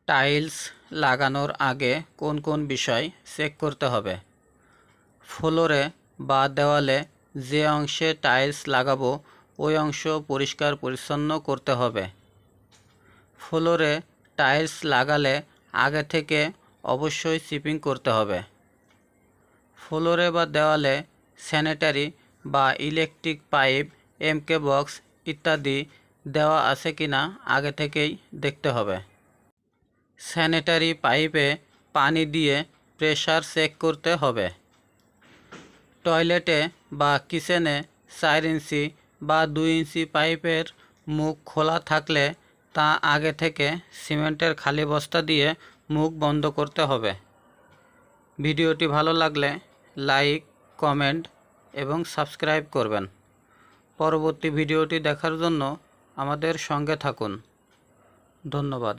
Tiles লাগানোর আগে কোন কোন বিষয় চেক করতে হবে? ফ্লোরে বা দেওয়ালে যে অংশে টাইলস লাগাবো ওই অংশ পরিষ্কার পরিচ্ছন্ন করতে হবে। ফ্লোরে টাইলস লাগালে আগে থেকে অবশ্যই চিপিং করতে হবে। ফ্লোরে বা দেওয়ালে স্যানিটারি বা ইলেকট্রিক পাইপ, এমকে বক্স ইত্যাদি দেওয়া আছে কিনা আগে থেকেই দেখতে হবে। স্যানিটারি পাইপে পানি দিয়ে প্রেসার চেক করতে হবে। টয়লেটে বা কিচেনে 4 ইঞ্চি বা 2 ইঞ্চি পাইপের মুখ খোলা থাকলে তা আগে থেকে সিমেন্টের খালি বস্তা দিয়ে মুখ বন্ধ করতে হবে। ভিডিওটি ভালো লাগলে লাইক, কমেন্ট এবং সাবস্ক্রাইব করবেন। পরবর্তী ভিডিওটি দেখার জন্য আমাদের সঙ্গে থাকুন। ধন্যবাদ।